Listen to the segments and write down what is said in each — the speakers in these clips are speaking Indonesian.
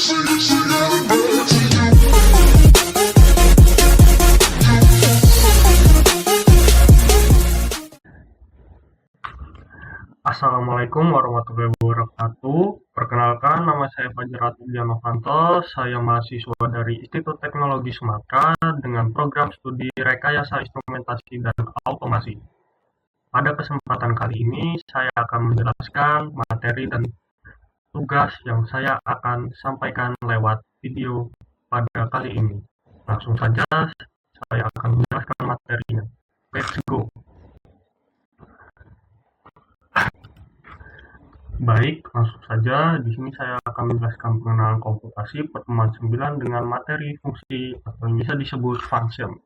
Assalamualaikum warahmatullahi wabarakatuh. Perkenalkan, nama saya Fajar Atidja Novanto. Saya mahasiswa dari Institut Teknologi Sumatera dengan program studi Rekayasa Instrumentasi dan Automasi. Pada kesempatan kali ini, saya akan menjelaskan materi dan tugas yang saya akan sampaikan lewat video pada kali ini. Langsung saja, saya akan menjelaskan materinya. Let's go! Baik, langsung saja. Di sini saya akan menjelaskan pengenalan komputasi pertemuan 9 dengan materi fungsi atau yang bisa disebut function.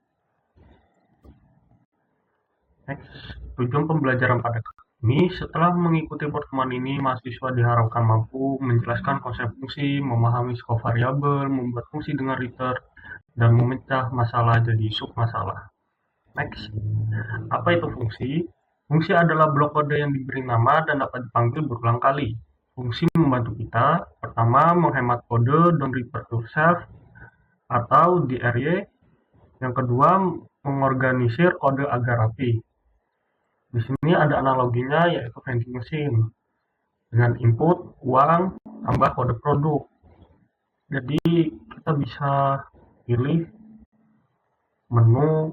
Next, tujuan pembelajaran pada kali ini, setelah mengikuti pertemuan ini, mahasiswa diharapkan mampu menjelaskan konsep fungsi, memahami skop variabel, membuat fungsi dengan return, dan memecah masalah jadi submasalah. Next, apa itu fungsi? Fungsi adalah blok kode yang diberi nama dan dapat dipanggil berulang kali. Fungsi membantu kita, pertama, menghemat kode don't refer to self atau DRY. Yang kedua, mengorganisir kode agar rapi. Di sini ada analoginya, yaitu vending machine. Dengan input, uang, tambah kode produk. Jadi, kita bisa pilih menu,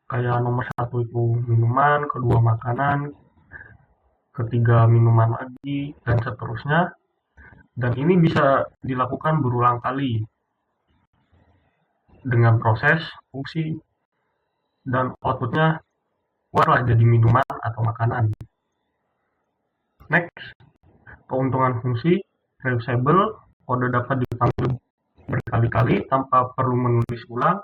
kayak nomor 1 itu minuman, kedua makanan, ketiga minuman lagi, dan seterusnya. Dan ini bisa dilakukan berulang kali dengan proses fungsi, dan outputnya keluarlah jadi minuman atau makanan. Next, keuntungan fungsi reusable, kode dapat dipanggil berkali-kali tanpa perlu menulis ulang.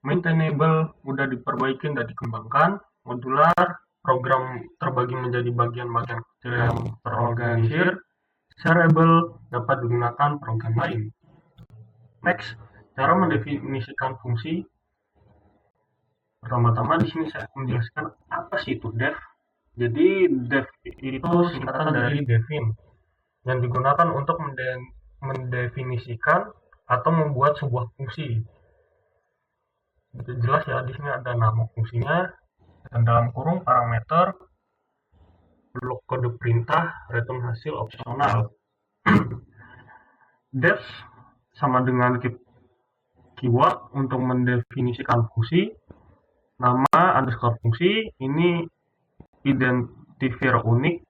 Maintainable, mudah diperbaiki dan dikembangkan. Modular, program terbagi menjadi bagian-bagian kecil yang terorganisir. Shareable, dapat digunakan program lain. Next, cara mendefinisikan fungsi. Pertama-tama di sini saya akan menjelaskan apa sih itu def. Jadi def itu singkatan dari define yang digunakan untuk mendefinisikan atau membuat sebuah fungsi. Jelas ya, di sini ada nama fungsinya dan dalam kurung parameter, blok kode perintah, return hasil opsional. Def sama dengan keyword untuk mendefinisikan fungsi. Nama underscore fungsi ini identifier unik,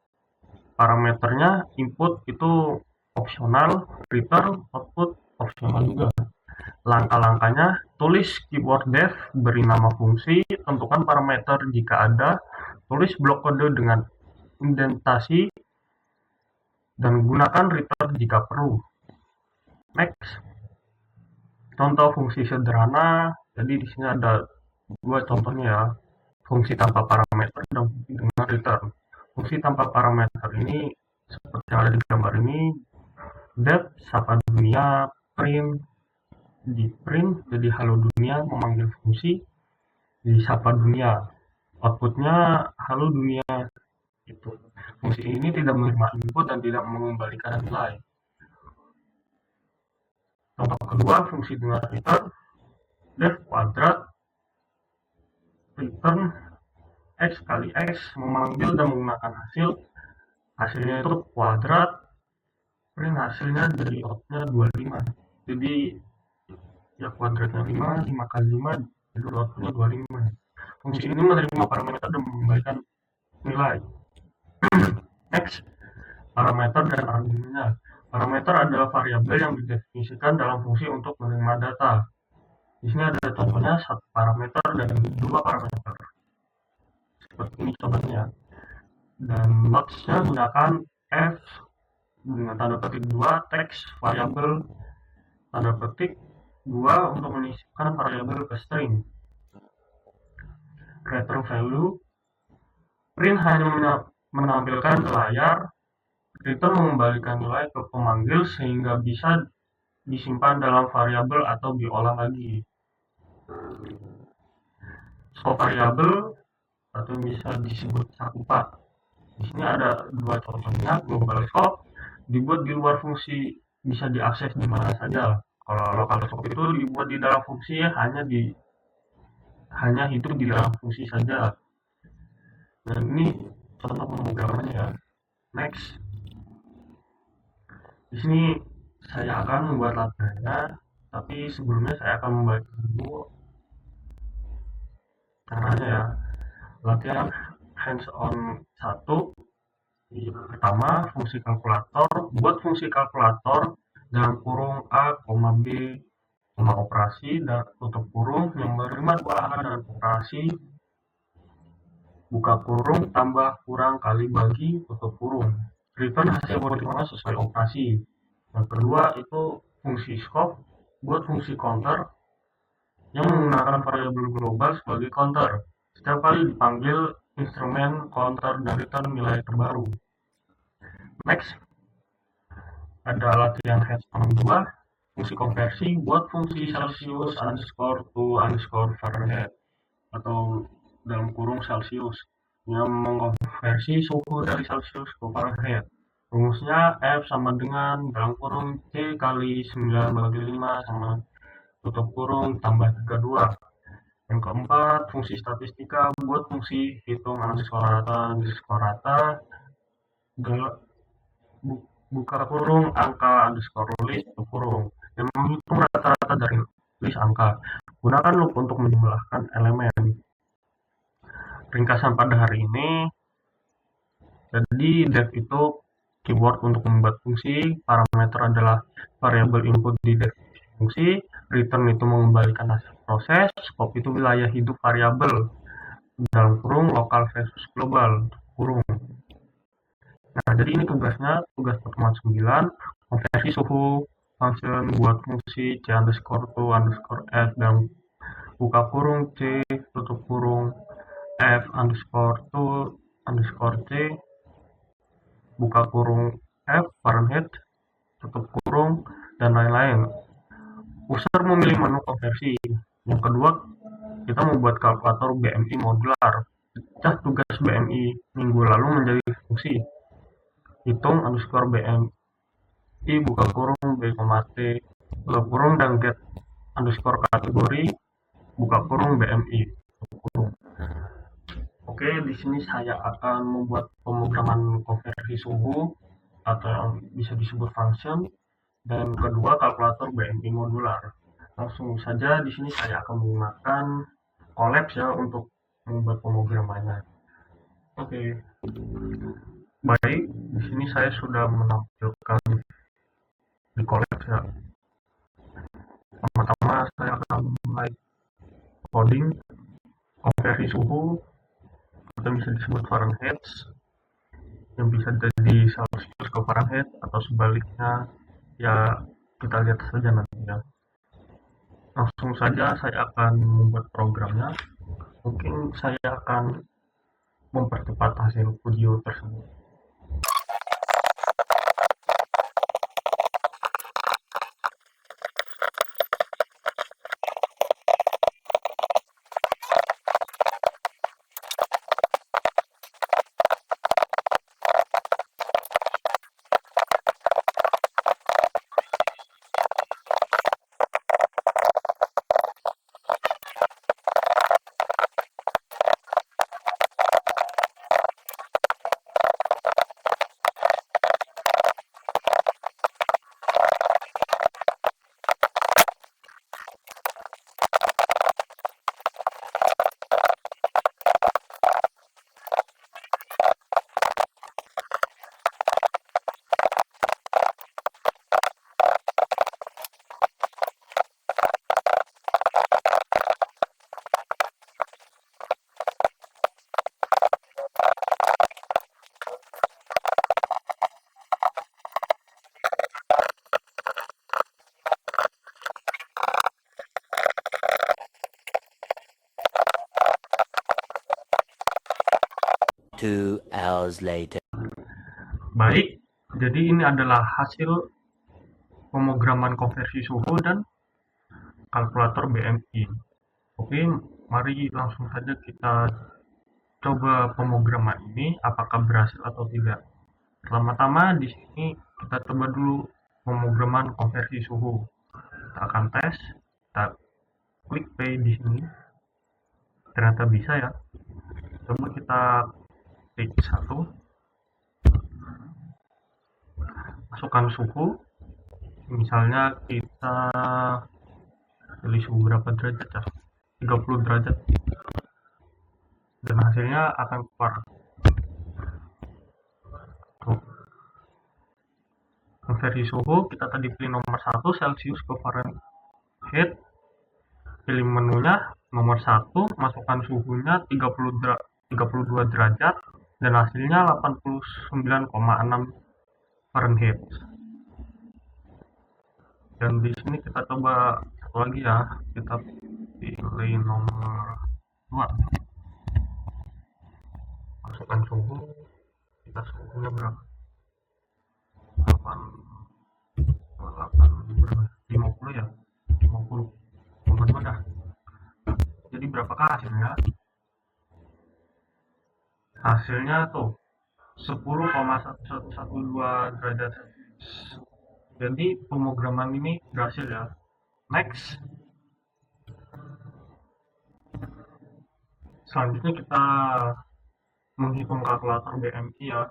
parameternya input itu opsional, return output opsional juga. Langkah-langkahnya, tulis keyword def, beri nama fungsi, tentukan parameter jika ada, tulis blok kode dengan indentasi, dan gunakan return jika perlu. Next, contoh fungsi sederhana. Jadi di sini ada dua contohnya ya, fungsi tanpa parameter dan fungsi dengan return. Fungsi tanpa parameter ini seperti yang ada di gambar ini, def, sapa dunia, print, di print jadi halo dunia, memanggil fungsi di sapa dunia, outputnya halo dunia. Itu fungsi ini tidak menerima input dan tidak mengembalikan nilai. Contoh kedua, fungsi dengan return, def kuadrat, return x kali x, memanggil dan menggunakan hasilnya itu kuadrat, print hasilnya dari outputnya 25. Jadi ya kuadratnya 5 kali 5, jadi outputnya 25. Fungsi ini menerima parameter dan mengembalikan nilai. Next, parameter dan argumennya. Parameter adalah variabel yang didefinisikan dalam fungsi untuk menerima data. Di sini ada contohnya satu parameter dan dua parameter. Seperti ini contohnya. Dan boxnya gunakan f dengan tanda petik 2, teks variabel tanda petik 2 untuk menyisipkan variabel ke string. Return value, print hanya menampilkan ke layar, return mengembalikan nilai ke pemanggil sehingga bisa disimpan dalam variabel atau diolah lagi. Scope variabel atau bisa disebut cakupan. Di sini ada dua contohnya. Global scope dibuat di luar fungsi bisa diakses di mana saja. Kalau local scope itu dibuat di dalam fungsi hanya hidup di dalam fungsi saja. Nah, ini contoh pemrogramannya ya. Next, di sini saya akan membuat latihannya, tapi sebelumnya saya akan membuat dulu caranya ya. Latihan hands on 1. Pertama, fungsi kalkulator. Buat fungsi kalkulator dalam kurung A, B, operasi dan tutup kurung yang menerima dua angka dan operasi, buka kurung tambah kurang kali bagi tutup kurung. Return hasil perhitungan sesuai operasi. Yang kedua itu fungsi scope. Buat fungsi counter yang menggunakan variabel global sebagai counter. Setiap kali dipanggil instrumen counter dan return nilai terbaru. Next, ada latihan hands-on 2, fungsi konversi. Buat fungsi Celsius underscore to underscore Fahrenheit atau dalam kurung Celsius yang mengkonversi suhu dari Celsius ke Fahrenheit. Rumusnya F sama dengan dalam kurung C kali 9 bagi 5 sama tutup kurung tambah 32. Yang keempat, fungsi statistika. Buat fungsi hitung underscore rata buka kurung angka underscore list tutup kurung yang menghitung rata-rata dari list angka. Gunakan loop untuk menjumlahkan elemen. Ringkasan pada hari ini, jadi def itu keyword untuk membuat fungsi, parameter adalah variabel input di definisi fungsi, return itu mengembalikan hasil proses, scope itu wilayah hidup variabel dalam kurung lokal versus global kurung. Nah, jadi ini tugas pertemuan 9, konversi suhu function buat fungsi c underscore to underscore f dan buka kurung c tutup kurung f underscore to underscore c buka kurung f Fahrenheit tutup kurung dan lain-lain. User memilih menu konversi. Yang kedua, kita membuat kalkulator BMI modular. Cah tugas BMI minggu lalu menjadi fungsi hitung underscore BMI buka kurung b, t tutup kurung dan get underscore kategori buka kurung BMI tutup kurung. Oke, di sini saya akan membuat pemrograman konversi suhu atau yang bisa disebut function dan kedua kalkulator BMI modular. Langsung saja di sini saya akan menggunakan Collapse ya untuk membuat pemrogramannya. Oke. Baik, di sini saya sudah menampilkan di Collapse ya. Pertama-tama saya akan mulai coding konversi suhu atau bisa disebut Fahrenheit yang bisa jadi Celsius ke Fahrenheit atau sebaliknya, ya kita lihat saja nantinya. Langsung saja saya akan membuat programnya. Mungkin saya akan mempercepat hasil video tersebut. Two hours later. Baik, jadi ini adalah hasil pemrograman konversi suhu dan kalkulator BMI. Oke, mari langsung saja kita coba pemrograman ini apakah berhasil atau tidak. Pertama-tama di sini kita coba dulu pemrograman konversi suhu. Kita akan tes, kita klik play di sini. Ternyata bisa ya. Coba kita klik 1, masukkan suhu, misalnya kita pilih suhu berapa derajat ya, 30 derajat, dan hasilnya akan keluar. Tuh. Konversi suhu, kita tadi pilih nomor 1 Celsius ke Fahrenheit, pilih menunya nomor 1, masukkan suhunya 32 derajat, dan hasilnya 89,6 Fahrenheit. Dan di sini kita coba satu lagi ya, kita pilih nomor 2, masukkan suhu, kita suhunya berapa, 50 ya, 50,2 dah. Jadi berapakah hasilnya? Hasilnya tuh 10,1112 derajat Celcius. Jadi pemrograman ini berhasil ya. Next. Selanjutnya kita menghitung kalkulator BMI ya.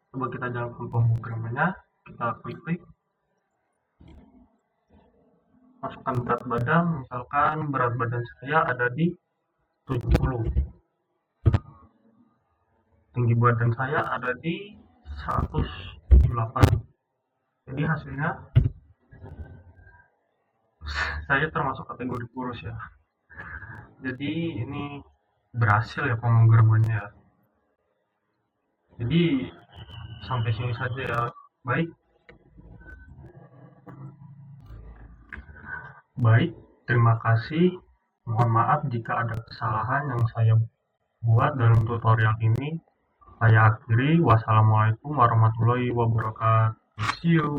Coba kita jalankan pemrogramannya. Kita klik. Masukkan berat badan, misalkan berat badan saya ada di 70. Tinggi badan saya ada di 178. Jadi hasilnya saya termasuk kategori kurus ya. Jadi ini berhasil ya pemrogramannya ya. Jadi sampai sini saja ya. Baik, terima kasih. Mohon maaf jika ada kesalahan yang saya buat dalam tutorial ini. Saya akhiri. Wassalamualaikum warahmatullahi wabarakatuh. See you.